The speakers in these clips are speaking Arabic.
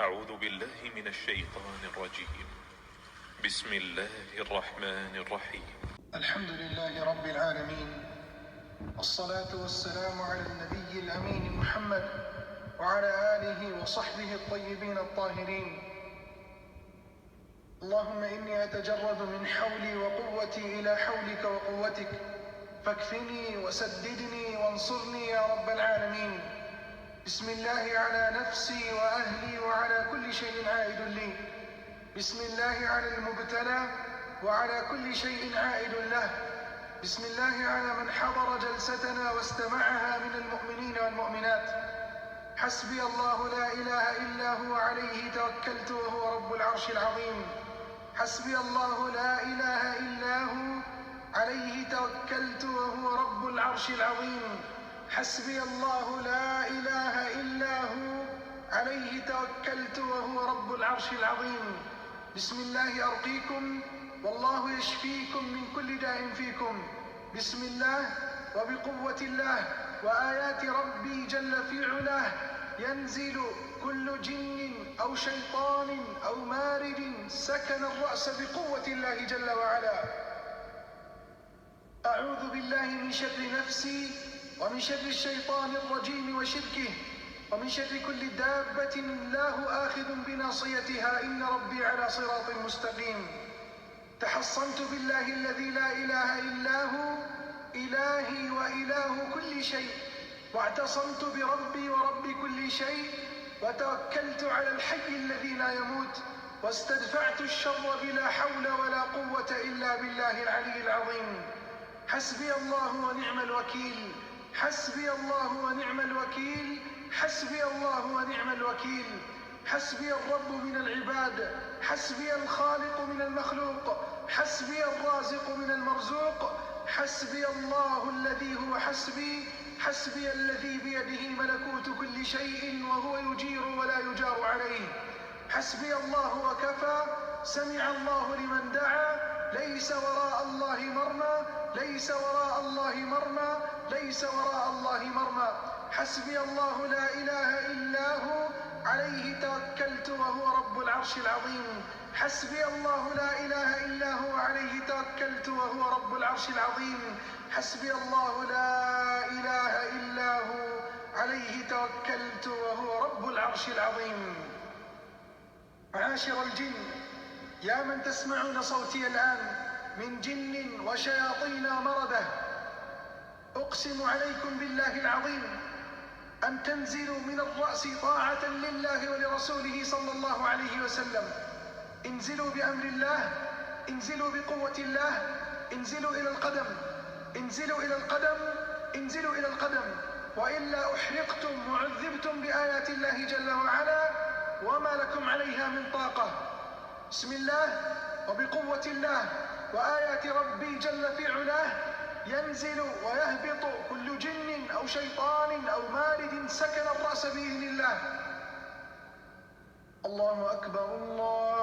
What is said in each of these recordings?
أعوذ بالله من الشيطان الرجيم. بسم الله الرحمن الرحيم. الحمد لله رب العالمين، والصلاة والسلام على النبي الأمين محمد وعلى آله وصحبه الطيبين الطاهرين. اللهم إني أتجرد من حولي وقوتي إلى حولك وقوتك، فاكفني وسددني وانصرني يا رب العالمين. بسم الله على نفسي وأهلي وعلى كل شيء عائد لي. بسم الله على المبتلى وعلى كل شيء عائد له. بسم الله على من حضر جلستنا واستمعها من المؤمنين والمؤمنات. حسبي الله لا إله إلا هو عليه توكلت وهو رب العرش العظيم. حسبي الله لا إله إلا هو عليه توكلت وهو رب العرش العظيم. حسبي الله لا إله إلا هو عليه توكلت وهو رب العرش العظيم. بسم الله أرقيكم والله يشفيكم من كل داء فيكم. بسم الله وبقوة الله وآيات ربي جل في علاه ينزل كل جن أو شيطان أو مارد سكن الرأس بقوة الله جل وعلا. أعوذ بالله من شر نفسي ومن شر الشيطان الرجيم وشركه ومن شر كل دابة الله آخذ بناصيتها إن ربي على صراط مستقيم. تحصنت بالله الذي لا إله إلا هو إلهي وإله كل شيء، واعتصمت بربي ورب كل شيء، وتوكلت على الحي الذي لا يموت، واستدفعت الشر بلا حول ولا قوة إلا بالله العلي العظيم. حسبي الله ونعم الوكيل. حسبي الله ونعم الوكيل. حسبي الله ونعم الوكيل. حسبي الرب من العباد، حسبي الخالق من المخلوق، حسبي الرازق من المرزوق. حسبي الله الذي هو حسبي، حسبي الذي بيده ملكوت كل شيء وهو يجير ولا يجار عليه. حسبي الله وكفى. سمع الله لمن دعا. ليس وراء الله مرمى، ليس وراء الله مرمى، ليس وراء الله مرمى. حسبي الله لا إله إلا هو عليه توكلت وهو رب العرش العظيم. حسبي الله لا إله إلا هو عليه توكلت وهو رب العرش العظيم. حسبي الله لا إله إلا هو عليه توكلت وهو رب العرش العظيم. معاشر الجن، يا من تسمعون صوتي الآن من جن وشياطين مردة، أقسم عليكم بالله العظيم أن تنزلوا من الرأس طاعة لله ولرسوله صلى الله عليه وسلم. انزلوا بأمر الله، انزلوا بقوة الله، انزلوا إلى القدم، انزلوا إلى القدم، انزلوا إلى القدم، وإلا أحرقتم وعذبتم بآيات الله جل وعلا وما لكم عليها من طاقة. بسم الله وبقوة الله وآيات ربي جل في علاه ينزل ويهبط كل جن أو شيطان أو مارد سكن الرأس بإذن الله. الله أكبر، الله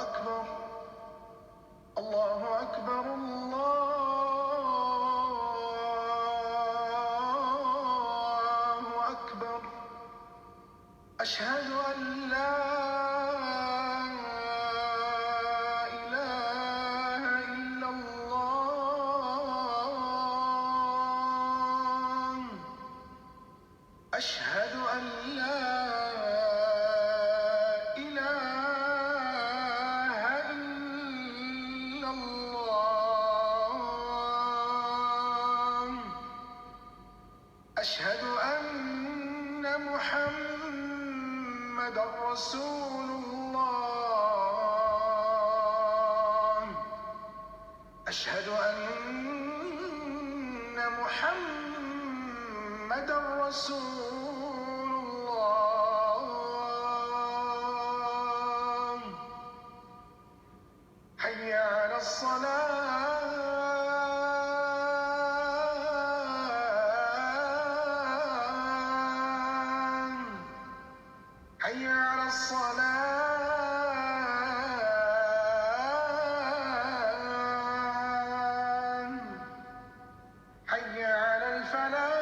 أكبر، الله أكبر، الله أكبر. أشهد أن لا أشهد أن لا إله إلا الله. أشهد أن محمدًا رسول الله. أشهد أن محمدًا رسول الله. حي على الصلاة. حي على الصلاة. حي على الفلاح.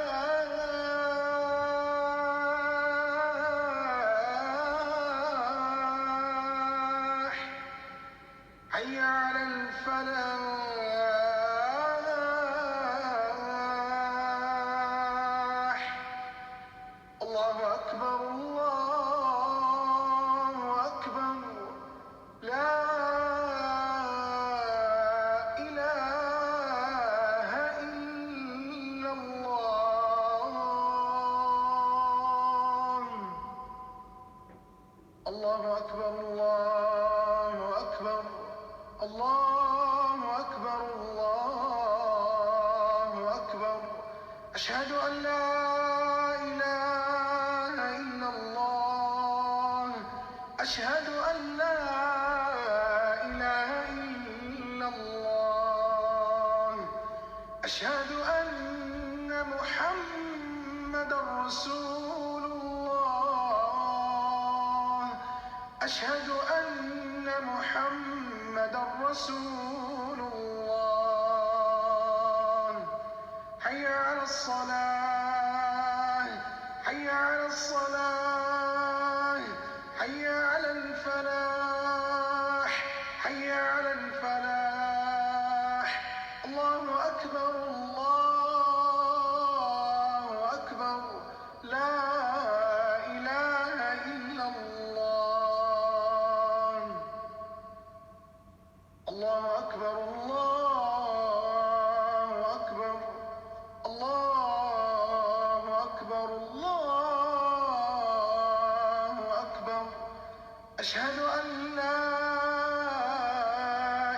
الفلاح. الله أكبر الله أكبر لا إله إلا الله. الله أكبر الله أكبر الله أكبر الله أكبر. أشهد أن لا إله إلا الله. أشهد أن لا إله إلا الله. أشهد أن محمدا رسول الله. أشهد أن محمدا رسول الله. حي على الصلاة حي على الصلاة حي على الفلاح حي على الفلاح. الله أكبر الله أكبر لا إله إلا الله. الله أكبر الله أكبر الله أكبر الله أكبر. أشهد أن لا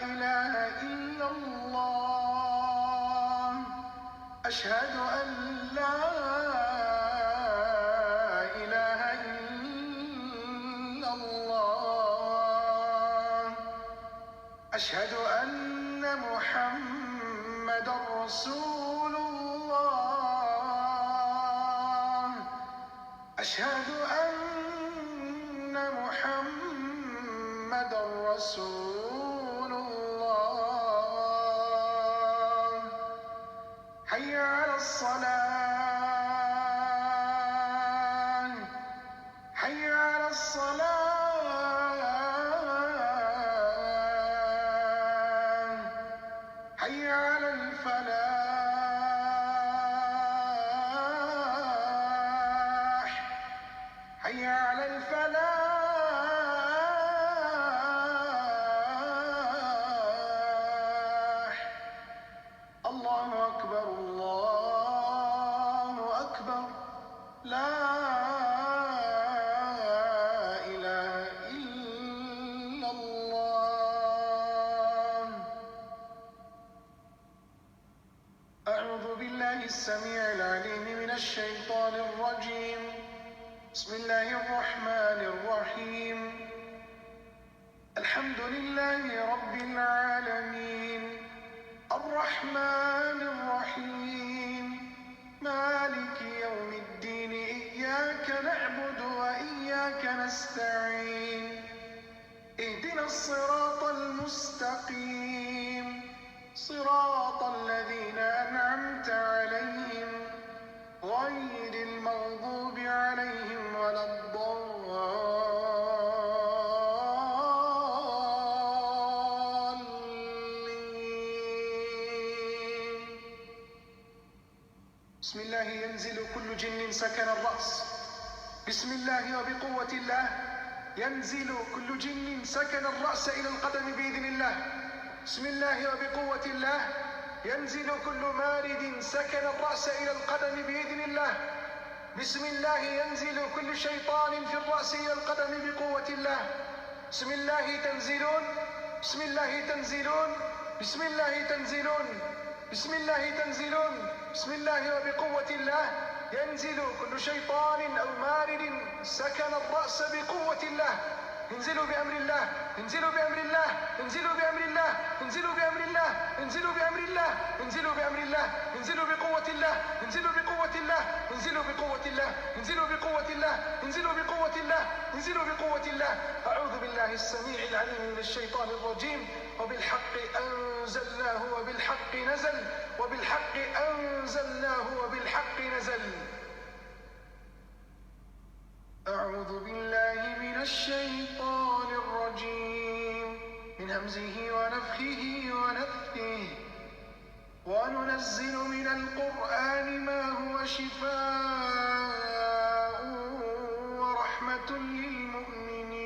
إله إلا الله. أشهد أن لا إله إلا الله. أشهد أن محمدا رسول الله. أشهد أن محمدا رسول الله. حي على الصلاة حي على الصلاة حي على الفلاح حي على الفلاح. الله أكبر الله أكبر لا إله إلا الله. أعوذ بالله السميع العليم من الشيطان الرجيم. بسم الله الرحمن الرحيم. الحمد لله رب العالمين الرحمن الرحيم مالك يوم الدين. إياك نعبد وإياك نستعين. اهدنا الصراط المستقيم صراط الذين أنعمت عليهم غير المغضوب عليهم ولا الضالين. بسم الله ينزل كل جن سكن الرأس. بسم الله وبقوة الله ينزل كل جن سكن الرأس إلى القدم بإذن الله. بسم الله وبقوة الله ينزل كل مارد سكن الرأس إلى القدم بإذن الله. بسم الله ينزل كل شيطان في الرأس إلى القدم بقوة الله. بسم الله تنزلون بسم الله تنزلون بسم الله تنزلون بسم الله تنزلون. بسم الله وبقوة الله ينزل كل شيطان أو مارد سكن الرأس بقوة الله. انزلوا بأمر الله انزلوا بأمر الله انزلوا بأمر الله انزلوا بأمر الله انزلوا بأمر الله انزلوا بأمر الله انزلوا بقوة الله انزلوا بقوة الله انزلوا بقوة الله انزلوا بقوة الله انزلوا بقوة الله انزلوا بقوة الله. أعوذ بالله السميع العليم من الشيطان الرجيم. وبالحق أنزلناه وبالحق نزل وبالحق أنزلناه وبالحق نزل. أعوذ بالله من الشيطان الرجيم. من همزه ونفخه ونفثه. وننزل من القرآن ما هو شفاء ورحمة للمؤمنين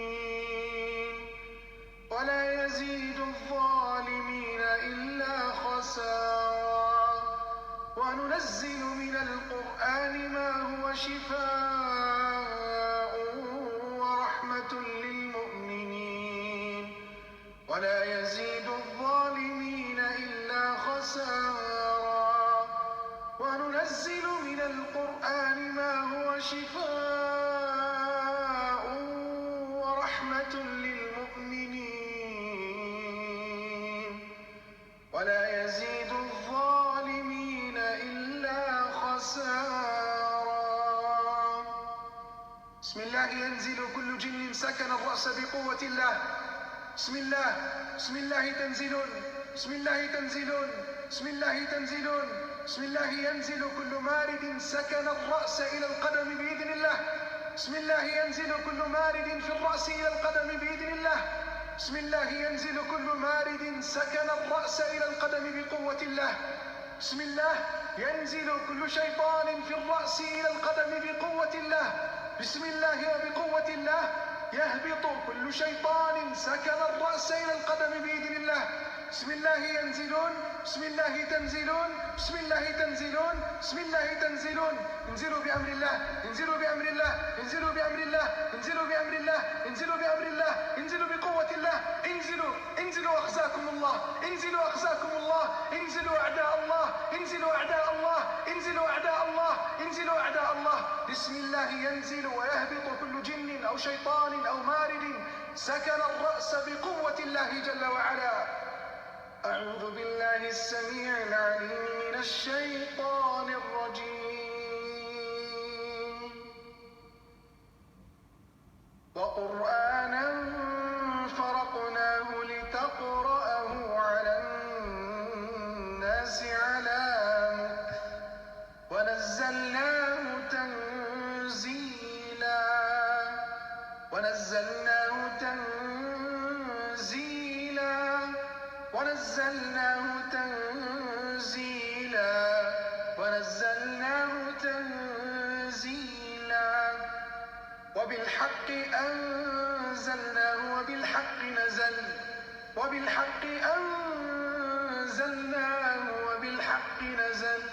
ولا يزيد الظالمين إلا خسارا. وننزل من القرآن ما هو شفاء ورحمة للمؤمنين ولا يزيد الظالمين إلا خسارا. وننزل من القرآن ما هو شفاء ورحمة للمؤمنين ولا يزيد الظالمين إلا خسارا. بسم الله ينزل كل جن سكن الرأس بقوة الله. بسم الله بسم الله تنزلون بسم الله تنزلون بسم الله تنزلون. بسم الله ينزل كل مارد سكن الرأس إلى القدم بإذن الله. بسم الله ينزل كل مارد في الرأس إلى القدم بإذن الله. بسم الله ينزل كل مارد سكن الرأس إلى القدم بقوة الله. بسم الله ينزل كل شيطان في الرأس إلى القدم بقوة الله. بسم الله وبقوة الله يهبط كل شيطان سكن الرأس إلى القدم بإذن الله. بسم الله ينزلون بسم الله تنزلون بسم الله تنزلون بسم الله تنزلون. انزلوا بأمر الله انزلوا بأمر الله انزلوا بأمر الله انزلوا بأمر الله انزلوا بأمر الله انزلوا بقوة الله. انزلوا انزلوا أخزاكم الله انزلوا أخزاكم الله انزلوا أعداء الله انزلوا أعداء الله انزلوا أعداء الله انزلوا أعداء الله. بسم الله ينزل ويهبط كل جن أو شيطان أو مارد سكن الرأس بقوة الله جل وعلا. أعوذ بالله السميع العليم من الشيطان الرجيم. وقرآنا فرقناه لتقرأه على الناس على مكث ونزلناه تنزيلا ونزلناه تنزيلا ونزلناه تنزيلا ونزلناه تنزيلا. وبالحق أنزلناه وبالحق نزل وبالحق أنزلناه وبالحق نزل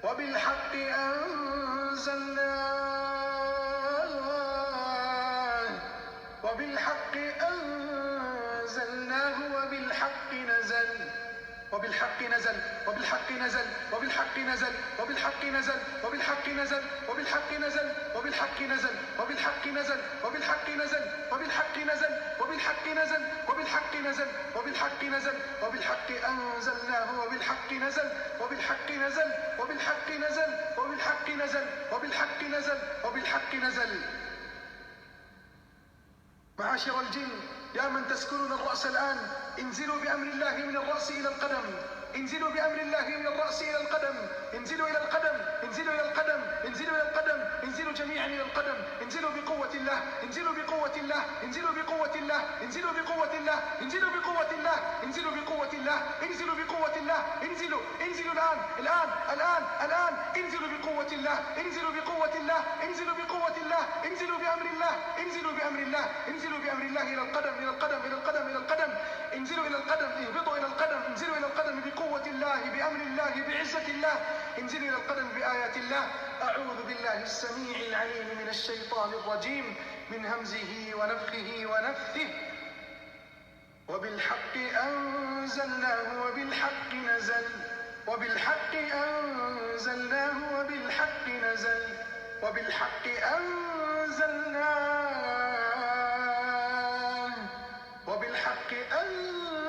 وبالحق أنزلناه وبالحق أنزلناه وبالحق نزل وبالحق نزل وبالحق نزل وبالحق نزل وبالحق نزل وبالحق نزل وبالحق نزل وبالحق نزل وبالحق نزل وبالحق نزل وبالحق نزل وبالحق نزل وبالحق نزل وبالحق نزل وبالحق أنزلناه وبالحق نزل وبالحق نزل وبالحق نزل وبالحق نزل وبالحق نزل وبالحق نزل. معاشر الجن يا من تسكنون الرأس الآن انزلوا بأمر الله من الرأس إلى القدم. انزلوا بأمر الله من الرأس إلى القدم. انزلوا إلى القدم انزلوا إلى القدم انزلوا إلى القدم انزلوا جميعا إلى القدم. انزلوا بقوة الله انزلوا بقوة الله انزلوا بقوة الله انزلوا بقوة الله انزلوا بقوة الله انزلوا بقوة الله انزلوا بقوة الله انزلوا انزلوا الآن الآن الآن الآن انزلوا بقوة الله انزلوا بقوة الله انزلوا بقوة الله انزلوا بأمر الله انزلوا بأمر الله انزلوا بأمر الله إلى القدم إلى القدم إلى القدم إلى القدم. انزلوا إلى القدم اهبطوا إلى القدم انزلوا إلى القدم بقوة الله بأمر الله بعزة الله. انزلوا إلى القدم بآيات الله. أعوذ بالله السميع العليم من الشيطان الرجيم من همزه ونفخه ونفثه. وبالحق أنزلناه وبالحق نزل وبالحق أنزلناه وبالحق نزل وبالحق أنزلناه وبالحق أنزلناه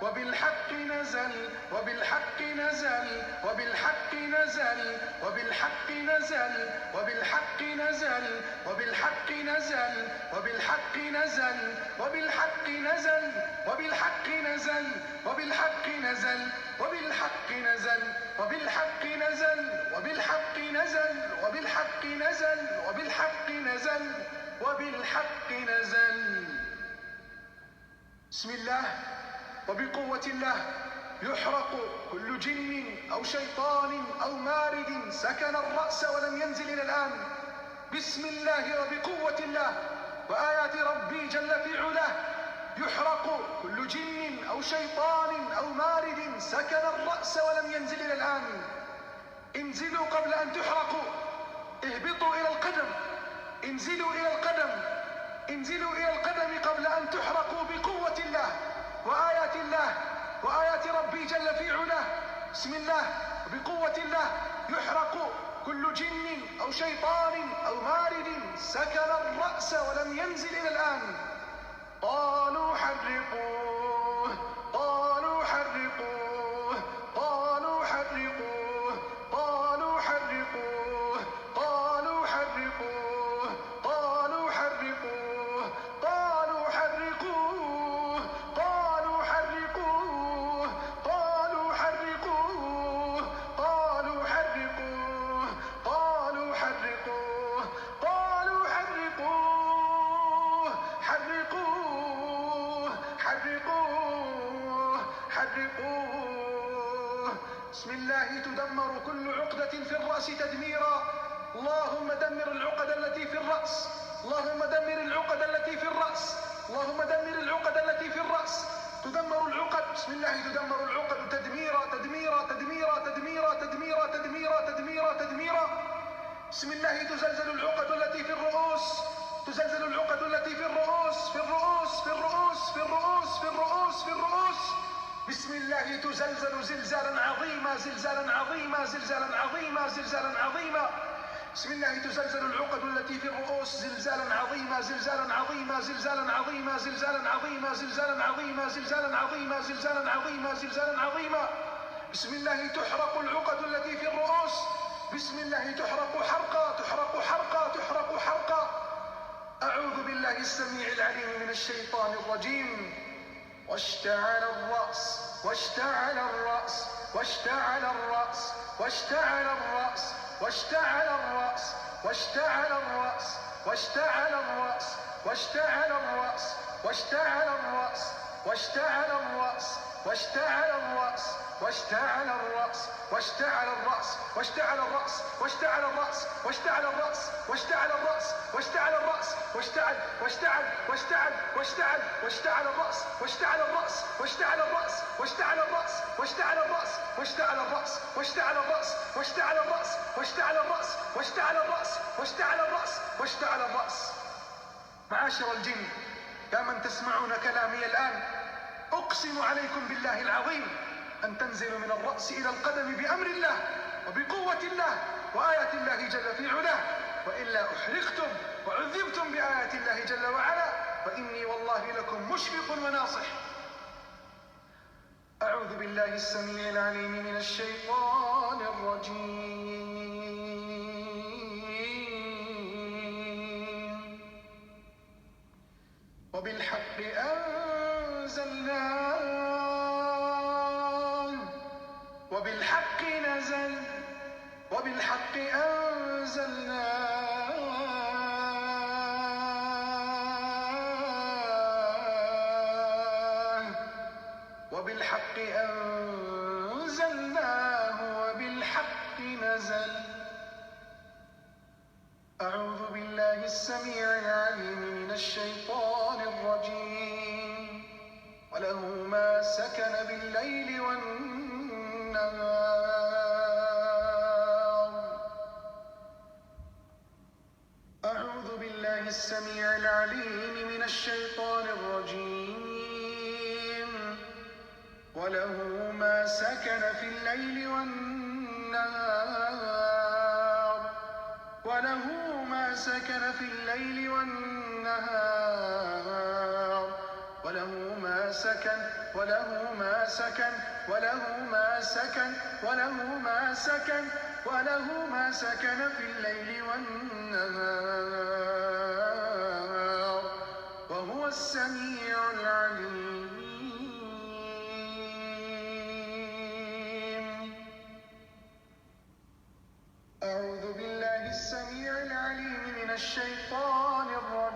وبالحق نزل وبالحق نزل وبالحق نزل وبالحق نزل وبالحق نزل وبالحق نزل وبالحق نزل وبالحق نزل وبالحق نزل وبالحق نزل وبالحق نزل وبالحق نزل وبالحق نزل وبالحق نزل وبالحق نزل. وبالحق نزل. بسم الله وبقوة الله يحرق كل جن أو شيطان أو مارد سكن الرأس ولم ينزل إلى الآن. بسم الله وبقوة الله وآيات ربي جل في علاه يحرق كل جن أو شيطان أو مارد سكن الرأس ولم ينزل إلى الآن. انزلوا قبل أن تحرقوا، اهبطوا إلى القدم، انزلوا إلى القدم، انزلوا إلى القدم قبل أن تحرقوا بقوة الله وآيات الله وآيات ربي جل في علاه. بسم الله بقوة الله يحرق كل جن أو شيطان أو مارد سكن الرأس ولم ينزل إلى الآن. قالوا حرقوه، قالوا حرقوه، قالوا حرقوه، قالوا حرقوه، قالوا حرقوه، قالوا حرقوه، قالوا حرقوه، قالوا حرقوه، قالوا حرقوه، قالوا حرقوه، قالوا حرقوه، قالوا حرقوه، حرقوه، حرقوه، حرقوه. بسم الله تدمر كل عقدة في الرأس تدميرا. اللهم دمر العقد التي في الرأس، اللهم دمر العقد التي في الرأس، اللهم دمر العقد التي في الرأس. تدمر العقد. بسم الله تدمر العقد تدميرا تدميرا تدميرا تدميرا تدميرا تدميرا تدميرا تدميرا. بسم الله تزلزل العقد التي في الرؤوس، تزلزل العقد التي في الرؤوس، في الرؤوس، في الرؤوس، في الرؤوس، في الرؤوس، في الرؤوس. بسم الله تزلزل زلزالا عظيما، زلزالا عظيما، زلزالا عظيما، زلزالا عظيما. بسم الله تزلزل العقد التي في الرؤوس زلزالا عظيما، زلزالا عظيما، زلزالا عظيما، زلزالا عظيما، زلزالا عظيما، زلزالا عظيما، زلزالا عظيما، زلزالا عظيما. بسم الله تحرق العقد التي في الرؤوس. بسم الله تحرق حرقا، تحرق حرقا، تحرق حرقا. أعوذ بالله السميع العليم من الشيطان الرجيم. واشتعل الرأس، واشتعل الرأس، واشتعل الرأس، واشتعل الرأس، واشتعل الرأس، واشتعل الرأس، واشتعل الرأس، واشتعل الرأس، واشتعل الرأس، واشتعل الرأس، واشتعل الرأس، واشتعل الرأس، واشتعل الرأس، واشتعل الرأس، واشتعل الرأس، واشتعل الرأس، واشتعل الرأس، واشتعل الرأس، واشتعل، واشتعل، واشتعل، واشتعل، واشتعل الرأس، واشتعل الرأس، واشتعل الرأس، واشتعل الرأس، واشتعل الرأس، واشتعل الرأس، واشتعل الرأس، واشتعل الرأس، واشتعل الرأس، واشتعل الرأس، واشتعل الرأس، واشتعل الرأس. معاشر الجن يا من تسمعون كلامي الآن، أقسم عليكم بالله العظيم أن تنزلوا من الرأس إلى القدم بأمر الله وبقوة الله وآيات الله جل في علاه، وإلا أحرقتم وعذبتم بآيات الله جل وعلا، وإني والله لكم مشفق وناصح. أعوذ بالله السميع العليم من الشيطان الرجيم. وبالحق أنزلناه وبالحق نزل وبالحق أنزلناه وبالحق أنزلناه وبالحق نزل. أعوذ بالله السميع العليم من الشيطان الرجيم. وله ما سكن بالليل والنهار. أعوذ بالله السميع العليم من الشيطان الرجيم. وله ما سكن في الليل والنهار. وله ما سكن في الليل والنهار. وله ما سكن وله ما سكن وله ما سكن وله ما سكن وله ما سكن في الليل والنهار وهو السميع العليم. أعوذ بالله السميع العليم من الشيطان الرجيم.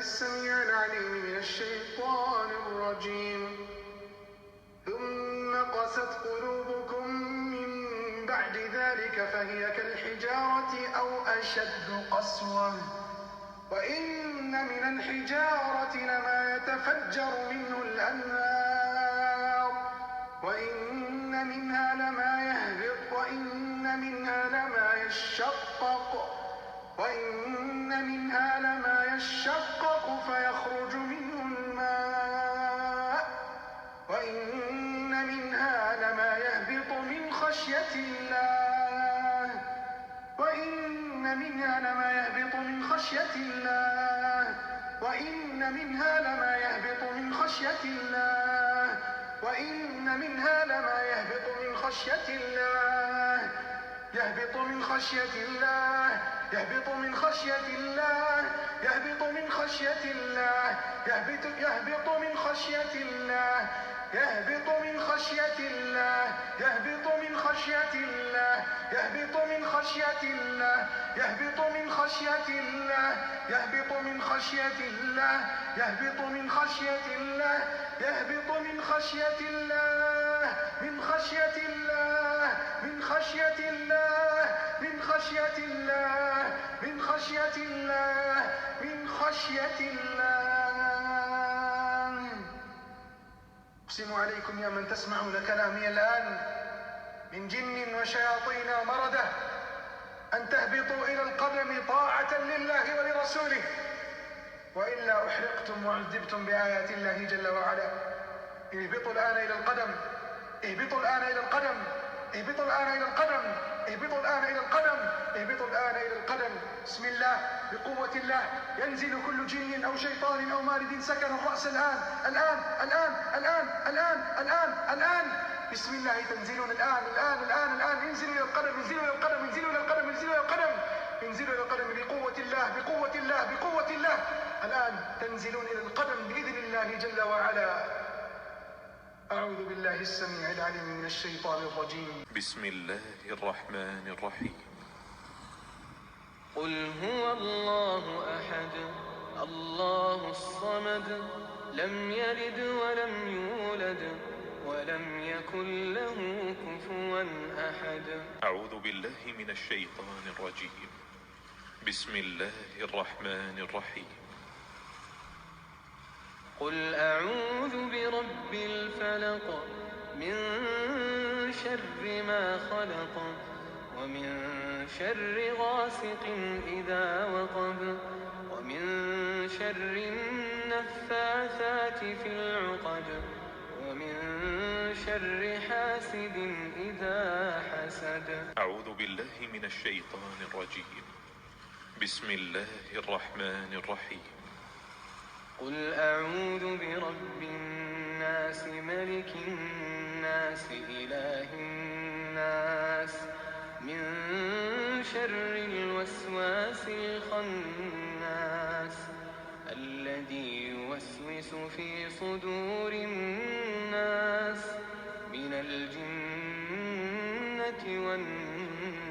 السميع العليم من الشيطان الرجيم. ثم قست قلوبكم من بعد ذلك فهي كالحجارة أو أشد قسوة وإن من الحجارة لما يتفجر منه الأنهار وإن منها لما يهبط وإن منها لما يشقق فيخرج منه الماء وإن منها لما يهبط من خشية الله وإن منها لما يهبط من خشية الله وإن منها لما يهبط من خشية الله وإن منها لما يهبط من خشية الله يهبط من خشية الله يهبط من خشية الله يهبط من خشية الله يهبط من خشية الله يهبط من خشية الله يهبط من خشية الله يهبط من خشية الله يهبط من خشية الله يهبط من خشية الله يهبط من خشية الله يهبط من خشية الله من خشية الله من خشية الله من خشية الله من خشية الله من خشية الله. أقسم عليكم يا من تسمعون كلامي الآن من جن وشياطين ومردة أن تهبطوا إلى القدم طاعة لله ولرسوله وإلا أحرقتم وعذبتم بآيات الله جل وعلا. اهبطوا الآن إلى القدم اهبطوا الآن إلى القدم اهبطوا الآن إلى القدم اهبطوا الآن إلى القدم اهبطوا الآن إلى القدم. بسم الله بقوة الله ينزل كل جن أو شيطان أو مارد سكن الرأس الآن الآن الآن الآن الآن الآن الآن. بسم الله تنزلون الآن الآن الآن الآن. انزلوا إلى القدم انزلوا إلى القدم انزلوا إلى القدم انزلوا إلى القدم انزلوا إلى القدم بقوة الله بقوة الله بقوة الله. الآن تنزلون إلى القدم بإذن الله جل وعلا. أعوذ بالله السميع العليم من الشيطان الرجيم. بسم الله الرحمن الرحيم. قل هو الله أحد الله الصمد لم يلد ولم يولد ولم يكن له كفوا أحد. أعوذ بالله من الشيطان الرجيم. بسم الله الرحمن الرحيم. قل أعوذ برب الفلق من شر ما خلق ومن شر غاسق إذا وقب ومن شر النفاثات في العقد ومن شر حاسد إذا حسد. أعوذ بالله من الشيطان الرجيم. بسم الله الرحمن الرحيم. قل أعوذ برب الناس ملك الناس إله الناس من شر الوسواس الخناس الذي يوسوس في صدور الناس من الجنة والناس.